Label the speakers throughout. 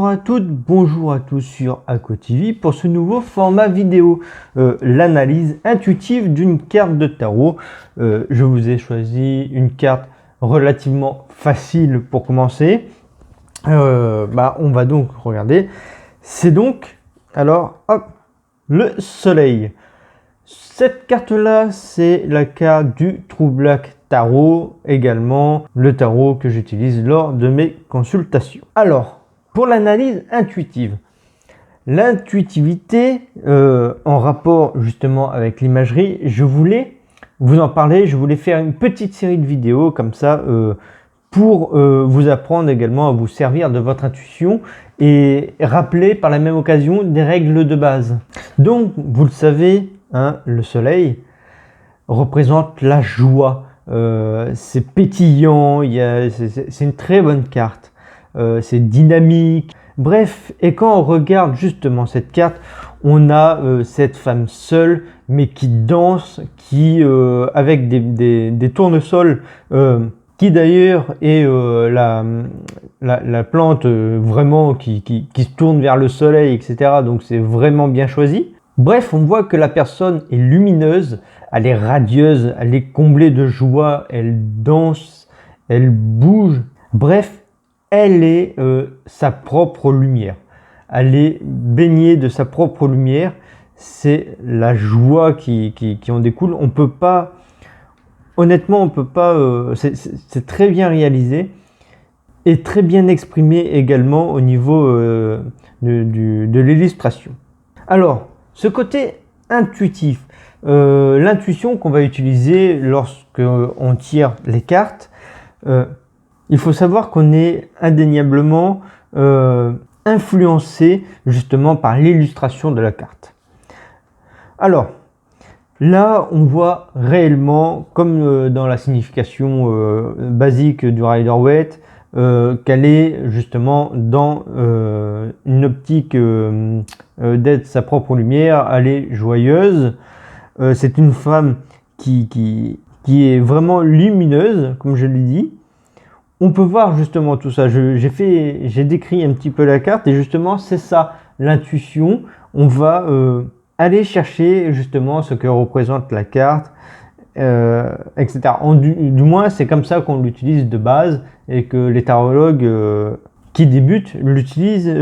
Speaker 1: à toutes, bonjour à tous sur AkoTV pour ce nouveau format vidéo, l'analyse intuitive d'une carte de tarot. Je vous ai choisi une carte relativement facile pour commencer. On va donc regarder. C'est donc, alors, hop, le soleil. Cette carte-là, c'est la carte du True Black Tarot, également le tarot que j'utilise lors de mes consultations. Alors, pour l'analyse intuitive, l'intuitivité en rapport justement avec l'imagerie, je voulais vous en parler, je voulais faire une petite série de vidéos comme ça pour vous apprendre également à vous servir de votre intuition et rappeler par la même occasion des règles de base. Donc, vous le savez, hein, le soleil représente la joie, c'est pétillant, c'est une très bonne carte, c'est dynamique. Bref, et quand on regarde justement cette carte, on a cette femme seule, mais qui danse, qui avec des tournesols, qui d'ailleurs est la plante vraiment qui se tourne vers le soleil, etc. Donc c'est vraiment bien choisi. Bref, on voit que la personne est lumineuse, elle est radieuse, elle est comblée de joie, elle danse, elle bouge. Bref, elle est sa propre lumière. Elle est baignée de sa propre lumière. C'est la joie qui en découle. On peut pas, honnêtement, on peut pas. C'est très bien réalisé et très bien exprimé également au niveau de l'illustration. Alors, ce côté intuitif, l'intuition qu'on va utiliser lorsqu'on tire les cartes, il faut savoir qu'on est indéniablement influencé justement par l'illustration de la carte. Alors, là, on voit réellement, comme dans la signification basique du Rider-Waite, qu'elle est justement dans une optique d'être sa propre lumière, elle est joyeuse. C'est une femme qui est vraiment lumineuse, comme je l'ai dit. On peut voir justement tout ça. J'ai décrit un petit peu la carte et justement c'est ça, l'intuition. On va aller chercher justement ce que représente la carte, etc. Du moins c'est comme ça qu'on l'utilise de base et que les tarologues qui débutent l'utilisent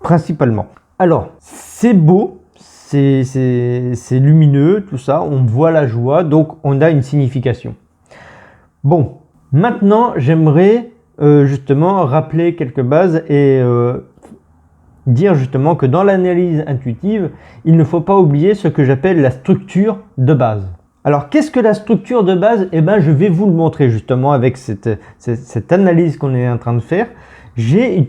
Speaker 1: principalement. Alors c'est beau, c'est lumineux, tout ça, on voit la joie, donc on a une signification. Bon, maintenant j'aimerais justement rappeler quelques bases et dire justement que dans l'analyse intuitive, il ne faut pas oublier ce que j'appelle la structure de base. Alors, qu'est-ce que la structure de base? Eh bien, je vais vous le montrer justement avec cette analyse qu'on est en train de faire. J'ai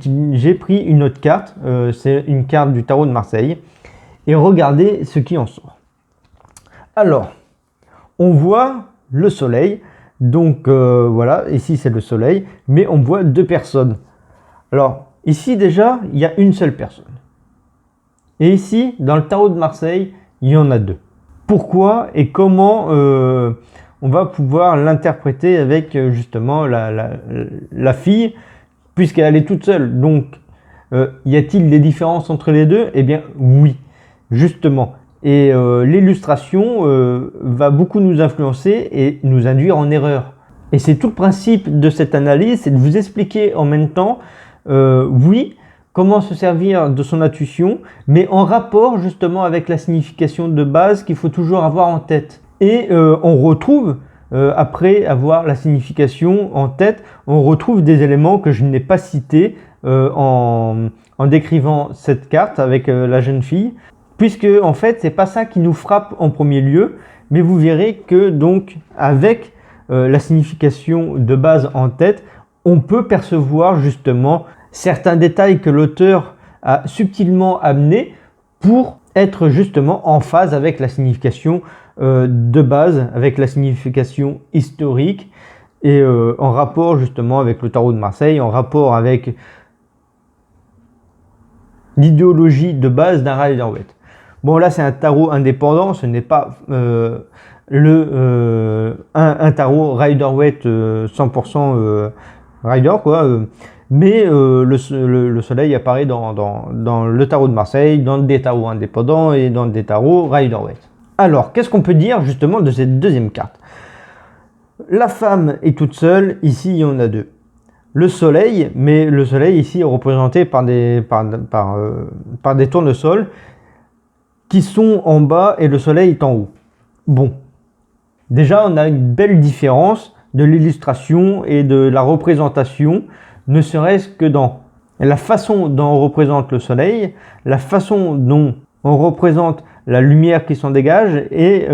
Speaker 1: pris une autre carte, c'est une carte du tarot de Marseille, et regardez ce qui en sort. Alors, on voit le soleil, donc voilà, ici c'est le soleil, mais on voit deux personnes. Alors, ici déjà, il y a une seule personne. Et ici, dans le tarot de Marseille, il y en a deux. Pourquoi et comment on va pouvoir l'interpréter avec justement la fille, puisqu'elle est toute seule. Donc, y a-t-il des différences entre les deux? Eh bien, oui, justement. Et l'illustration va beaucoup nous influencer et nous induire en erreur. Et c'est tout le principe de cette analyse, c'est de vous expliquer en même temps, oui, comment se servir de son intuition, mais en rapport justement avec la signification de base qu'il faut toujours avoir en tête. Et on retrouve, après avoir la signification en tête, on retrouve des éléments que je n'ai pas cités en décrivant cette carte avec la jeune fille, puisque en fait c'est pas ça qui nous frappe en premier lieu, mais vous verrez que donc avec la signification de base en tête, on peut percevoir justement certains détails que l'auteur a subtilement amenés pour être justement en phase avec la signification de base, avec la signification historique et en rapport justement avec le tarot de Marseille, en rapport avec l'idéologie de base d'un Rider-Waite. Bon, là c'est un tarot indépendant, ce n'est pas un tarot Rider-Waite 100% Rider quoi. mais le soleil apparaît dans le tarot de Marseille, dans des tarots indépendants et dans des tarots Rider-Waite. Alors, qu'est-ce qu'on peut dire justement de cette deuxième carte? La femme est toute seule, ici il y en a deux. Le soleil, mais le soleil ici est représenté par des tournesols qui sont en bas et le soleil est en haut. Bon, déjà on a une belle différence de l'illustration et de la représentation, ne serait-ce que dans la façon dont on représente le soleil, la façon dont on représente la lumière qui s'en dégage et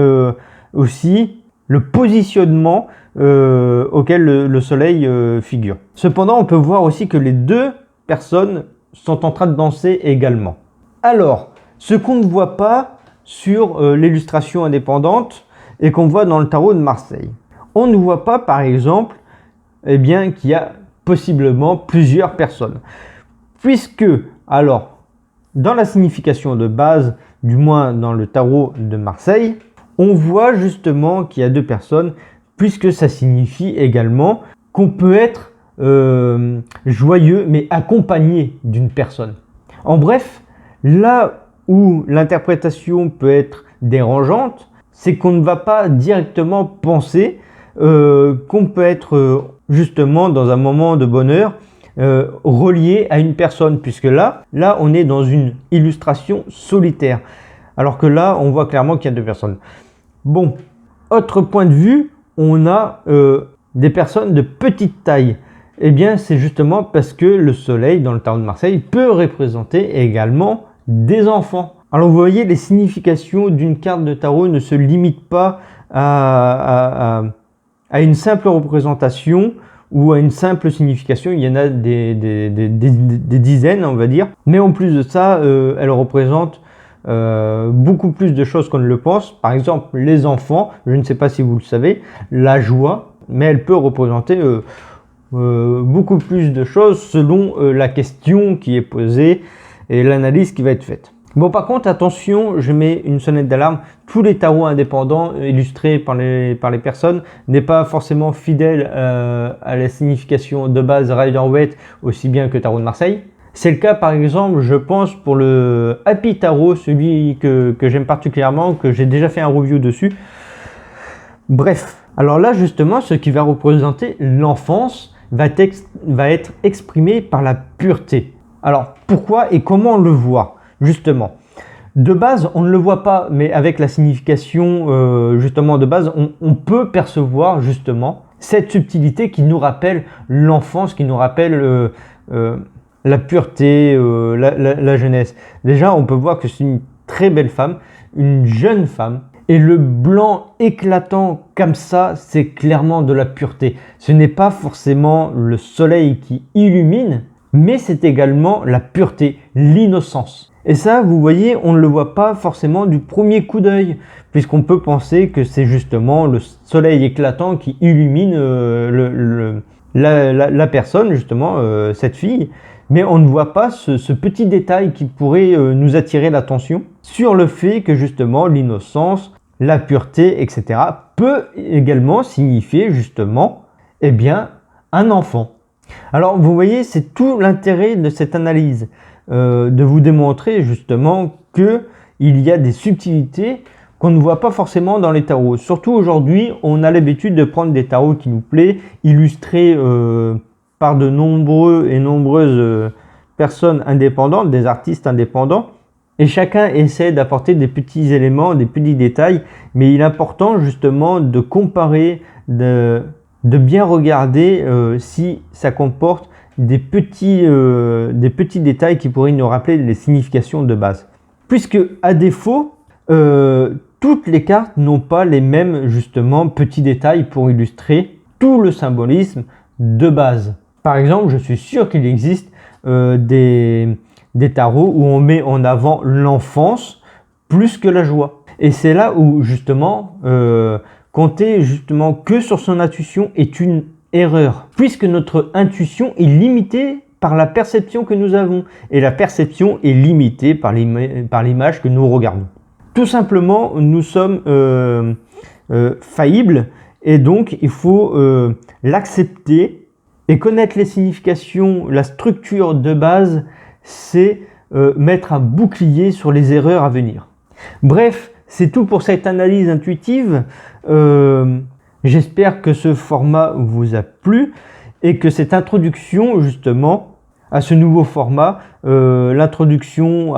Speaker 1: aussi le positionnement auquel le soleil figure. Cependant, on peut voir aussi que les deux personnes sont en train de danser également. Alors, ce qu'on ne voit pas sur l'illustration indépendante et qu'on voit dans le tarot de Marseille, on ne voit pas par exemple qu'il y a possiblement plusieurs personnes. Puisque, alors, dans la signification de base, du moins dans le tarot de Marseille, on voit justement qu'il y a deux personnes, puisque ça signifie également qu'on peut être joyeux, mais accompagné d'une personne. En bref, là où l'interprétation peut être dérangeante, c'est qu'on ne va pas directement penser qu'on peut être justement dans un moment de bonheur relié à une personne, puisque là on est dans une illustration solitaire, alors que là on voit clairement qu'il y a deux personnes. Bon, autre point de vue, on a des personnes de petite taille. Eh bien, c'est justement parce que le soleil dans le tarot de Marseille peut représenter également des enfants. Alors vous voyez, les significations d'une carte de tarot ne se limitent pas à une simple représentation ou à une simple signification. Il y en a des dizaines, on va dire. Mais en plus de ça, elle représente beaucoup plus de choses qu'on ne le pense. Par exemple, les enfants, je ne sais pas si vous le savez, la joie, mais elle peut représenter beaucoup plus de choses selon la question qui est posée et l'analyse qui va être faite. Bon, par contre, attention, je mets une sonnette d'alarme. Tous les tarots indépendants illustrés par les personnes n'est pas forcément fidèle à la signification de base Rider-Waite, aussi bien que tarot de Marseille. C'est le cas par exemple, je pense, pour le Happy Tarot, celui que j'aime particulièrement, que j'ai déjà fait un review dessus. Bref, alors là justement, ce qui va représenter l'enfance va être exprimé par la pureté. Alors pourquoi et comment on le voit? Justement, de base, on ne le voit pas, mais avec la signification justement de base, on peut percevoir justement cette subtilité qui nous rappelle l'enfance, qui nous rappelle la pureté, la jeunesse. Déjà, on peut voir que c'est une très belle femme, une jeune femme, et le blanc éclatant comme ça, c'est clairement de la pureté. Ce n'est pas forcément le soleil qui illumine, mais c'est également la pureté, l'innocence. Et ça, vous voyez, on ne le voit pas forcément du premier coup d'œil, puisqu'on peut penser que c'est justement le soleil éclatant qui illumine la personne, justement, cette fille. Mais on ne voit pas ce petit détail qui pourrait nous attirer l'attention sur le fait que justement l'innocence, la pureté, etc. peut également signifier justement, un enfant. Alors vous voyez, c'est tout l'intérêt de cette analyse. De vous démontrer justement que il y a des subtilités qu'on ne voit pas forcément dans les tarots. Surtout aujourd'hui, on a l'habitude de prendre des tarots qui nous plaisent, illustrés par de nombreuses personnes indépendantes, des artistes indépendants, et chacun essaie d'apporter des petits éléments, des petits détails, mais il est important justement de comparer, de bien regarder si ça comporte des petits détails qui pourraient nous rappeler les significations de base. Puisque à défaut, toutes les cartes n'ont pas les mêmes justement petits détails pour illustrer tout le symbolisme de base. Par exemple, je suis sûr qu'il existe des tarots où on met en avant l'enfance plus que la joie. Et c'est là où justement compter justement que sur son intuition est une erreur, puisque notre intuition est limitée par la perception que nous avons, et la perception est limitée par l'image que nous regardons. Tout simplement, nous sommes faillibles, et donc il faut l'accepter Et connaître les significations, la structure de base, c'est mettre un bouclier sur les erreurs à venir. Bref, c'est tout pour cette analyse intuitive. J'espère que ce format vous a plu et que cette introduction justement à ce nouveau format, l'introduction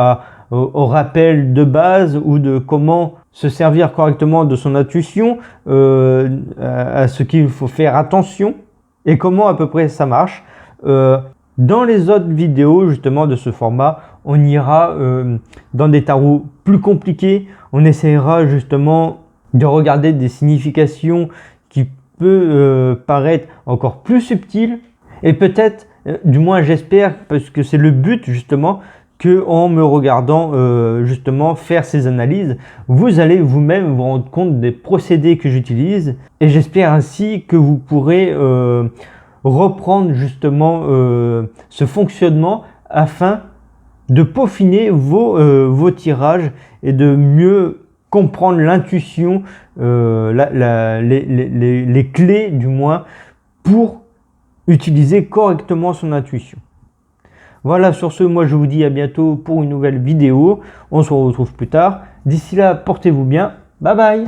Speaker 1: au rappel de base ou de comment se servir correctement de son intuition, à ce qu'il faut faire attention et comment à peu près ça marche. Dans les autres vidéos justement de ce format, on ira dans des tarots plus compliqués, on essaiera justement de regarder des significations qui peuvent paraître encore plus subtiles et peut-être, du moins j'espère, parce que c'est le but justement, que en me regardant justement faire ces analyses, vous allez vous-même vous rendre compte des procédés que j'utilise et j'espère ainsi que vous pourrez reprendre justement ce fonctionnement afin de peaufiner vos tirages et de mieux comprendre l'intuition, les clés du moins pour utiliser correctement son intuition. Voilà, sur ce, moi je vous dis à bientôt pour une nouvelle vidéo. On se retrouve plus tard. D'ici là, portez-vous bien. Bye bye.